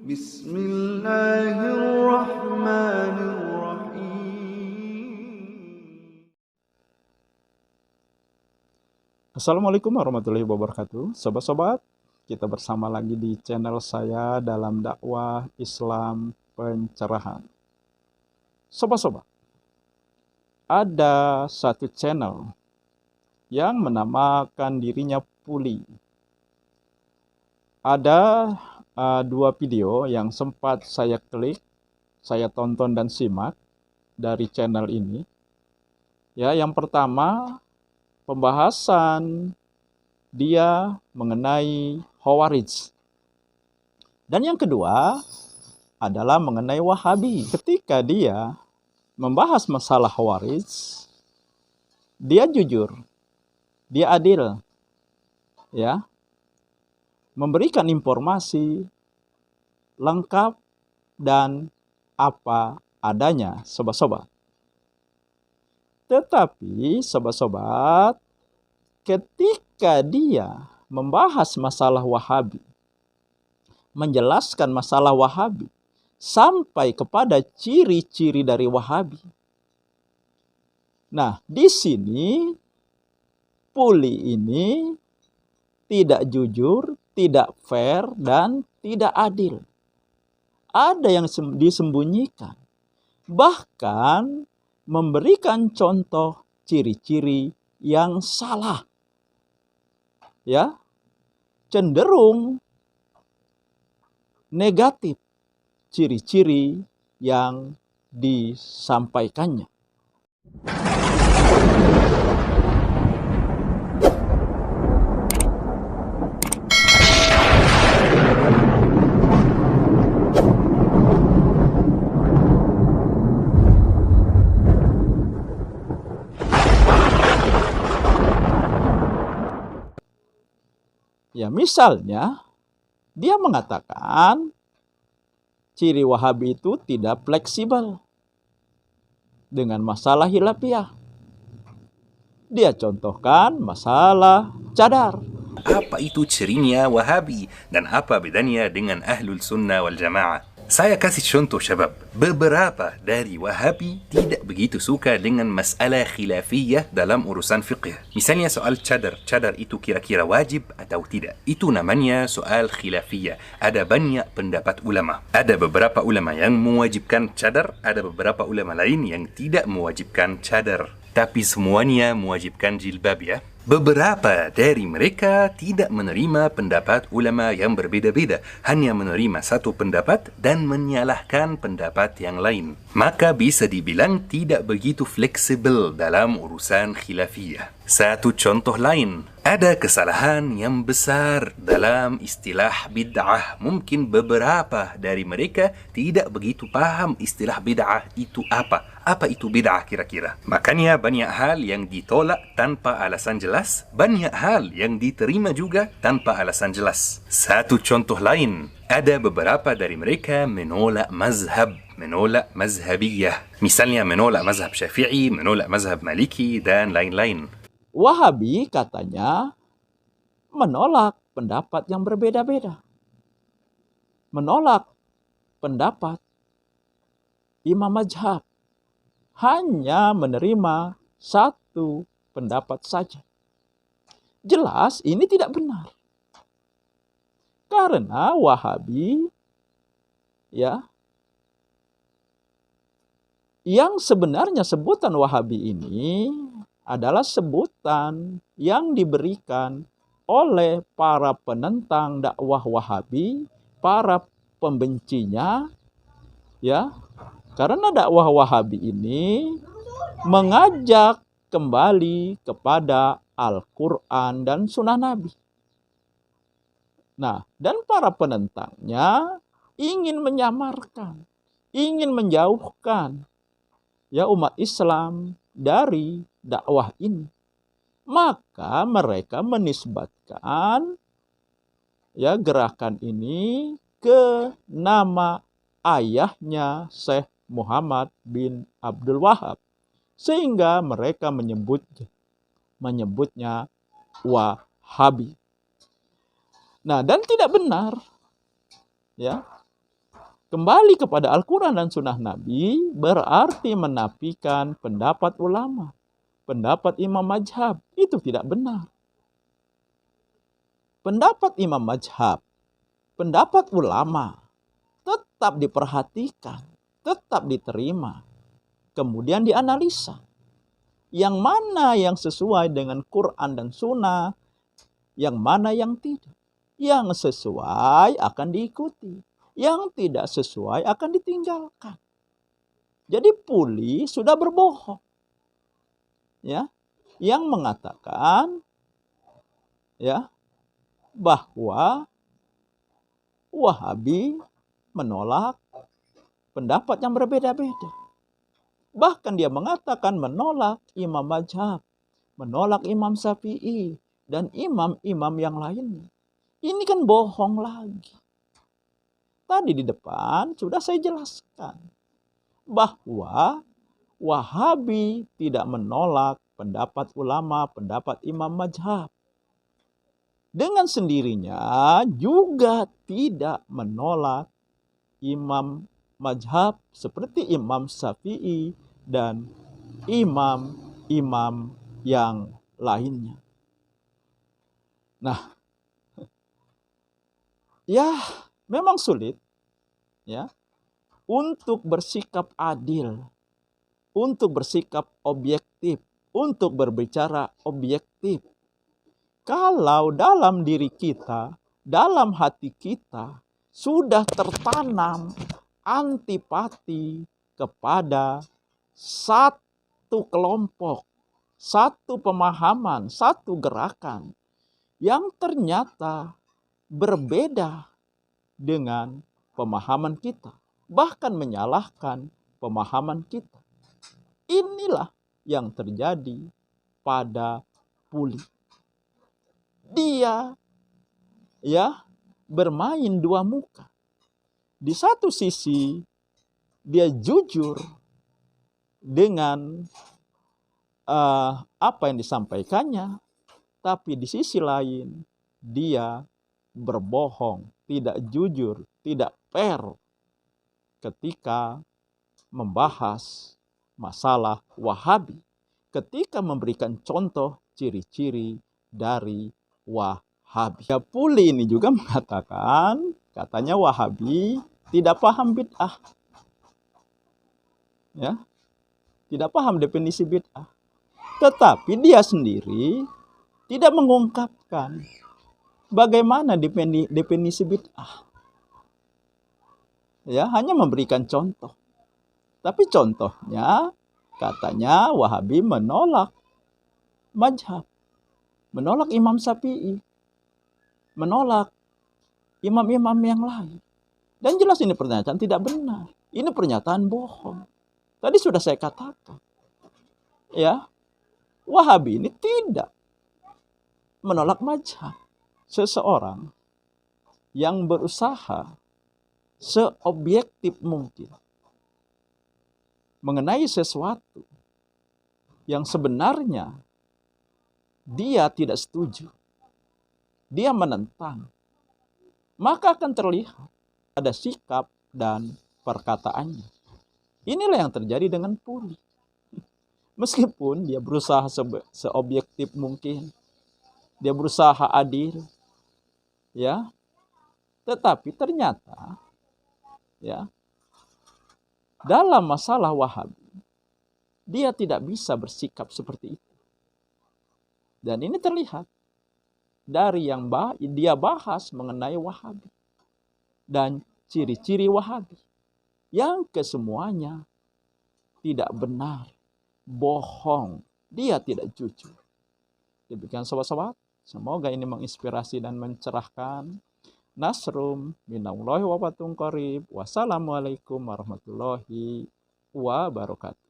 Bismillahirrahmanirrahim. Assalamualaikum warahmatullahi wabarakatuh. Sobat-sobat, kita bersama lagi di channel saya dalam dakwah Islam pencerahan. Sobat-sobat, ada satu channel yang menamakan dirinya Puli. Ada dua video yang sempat saya klik, saya tonton dan simak dari channel ini. Ya, yang pertama pembahasan dia mengenai Khawarij. Dan yang kedua adalah mengenai Wahabi. Ketika dia membahas masalah Khawarij, dia jujur, dia adil, ya, memberikan informasi lengkap dan apa adanya, sobat-sobat. Tetapi sobat-sobat, ketika dia membahas masalah Wahabi, menjelaskan masalah Wahabi, sampai kepada ciri-ciri dari Wahabi. Nah, di sini Puli ini tidak jujur, tidak fair, dan tidak adil. Ada yang disembunyikan. Bahkan memberikan contoh ciri-ciri yang salah. Ya, cenderung negatif ciri-ciri yang disampaikannya. Ya, misalnya dia mengatakan ciri Wahabi itu tidak fleksibel dengan masalah khilafiyah. Dia contohkan masalah cadar. Apa itu cirinya Wahabi dan apa bedanya dengan Ahlul Sunnah wal Jamaah? Saya kasih contoh syabab. Beberapa dari Wahabi tidak begitu suka dengan masalah khilafiyah dalam urusan fiqh. Misalnya soal cadar. Cadar itu kira-kira wajib atau tidak. Itu namanya soal khilafiyah. Ada banyak pendapat ulama. Ada beberapa ulama yang mewajibkan cadar. Ada beberapa ulama lain yang tidak mewajibkan cadar. Tapi semuanya mewajibkan jilbab, ya. Beberapa dari mereka tidak menerima pendapat ulama yang berbeda-beda, hanya menerima satu pendapat dan menyalahkan pendapat yang lain. Maka bisa dibilang tidak begitu fleksibel dalam urusan khilafiyah. Satu contoh lain, ada kesalahan yang besar dalam istilah bid'ah. Mungkin beberapa dari mereka tidak begitu paham istilah bid'ah itu apa. Apa itu bid'ah kira-kira? Makanya banyak hal yang ditolak tanpa alasan jelas, banyak hal yang diterima juga tanpa alasan jelas. Satu contoh lain, ada beberapa dari mereka menolak mazhab, menolak mazhabiyah. Misalnya menolak mazhab Syafi'i, menolak mazhab Maliki, dan lain-lain. Wahabi katanya menolak pendapat yang berbeda-beda. Menolak pendapat imam mazhab. Hanya menerima satu pendapat saja. Jelas ini tidak benar. Karena Wahabi, ya, yang sebenarnya sebutan Wahabi ini adalah sebutan yang diberikan oleh para penentang dakwah Wahabi, para pembencinya, ya. Karena dakwah Wahabi ini mengajak kembali kepada Al-Quran dan Sunnah Nabi. Nah, dan para penentangnya ingin menyamarkan, ingin menjauhkan, ya, umat Islam dari dakwah ini. Maka mereka menisbatkan, ya, gerakan ini ke nama ayahnya Syekh Muhammad bin Abdul Wahab, sehingga mereka menyebutnya Wahabi. Nah, dan tidak benar. Ya, kembali kepada Al-Quran dan Sunnah Nabi berarti menafikan pendapat ulama, pendapat imam mazhab. Itu tidak benar. Pendapat imam mazhab, pendapat ulama tetap diperhatikan, tetap diterima, kemudian dianalisa. Yang mana yang sesuai dengan Quran dan Sunnah, yang mana yang tidak. Yang sesuai akan diikuti, yang tidak sesuai akan ditinggalkan. Jadi Puli sudah berbohong, ya, yang mengatakan, ya, bahwa Wahabi menolak pendapat yang berbeda-beda. Bahkan dia mengatakan menolak imam mazhab, menolak Imam Syafi'i, dan imam-imam yang lainnya. Ini kan bohong lagi. Tadi di depan sudah saya jelaskan bahwa Wahabi tidak menolak pendapat ulama, pendapat imam mazhab. Dengan sendirinya juga tidak menolak imam mazhab seperti Imam Syafi'i dan imam-imam yang lainnya. Nah, ya memang sulit, ya, untuk bersikap adil, untuk bersikap objektif, untuk berbicara objektif. Kalau dalam diri kita, dalam hati kita sudah tertanam antipati kepada satu kelompok, satu pemahaman, satu gerakan yang ternyata berbeda dengan pemahaman kita, bahkan menyalahkan pemahaman kita. Inilah yang terjadi pada Puli. Dia, ya, bermain dua muka. Di satu sisi dia jujur dengan apa yang disampaikannya, tapi di sisi lain dia berbohong, tidak jujur, tidak fair ketika membahas masalah Wahabi, ketika memberikan contoh ciri-ciri dari Wahabi. Ya, Puli ini juga mengatakan, katanya Wahabi tidak paham bid'ah. Ya, tidak paham definisi bid'ah. Tetapi dia sendiri tidak mengungkapkan bagaimana definisi bid'ah. Ya, hanya memberikan contoh. Tapi contohnya katanya Wahabi menolak mazhab, menolak Imam Syafi'i, menolak imam-imam yang lain. Dan jelas ini pernyataan tidak benar. Ini pernyataan bohong. Tadi sudah saya katakan. Ya, Wahabi ini tidak menolak mazhab. Seseorang yang berusaha seobjektif mungkin mengenai sesuatu yang sebenarnya dia tidak setuju, dia menentang, maka akan terlihat ada sikap dan perkataannya. Inilah yang terjadi dengan Puli. Meskipun dia berusaha seobjektif mungkin, dia berusaha adil, ya, tetapi ternyata, ya, dalam masalah Wahabi dia tidak bisa bersikap seperti itu. Dan ini terlihat dari yang dia bahas mengenai Wahabi dan ciri-ciri Wahabi yang kesemuanya tidak benar, bohong, dia tidak jujur. Demikian sobat-sobat, semoga ini menginspirasi dan mencerahkan. Nasrum minallahi wa fatun qarib. Wassalamualaikum warahmatullahi wabarakatuh.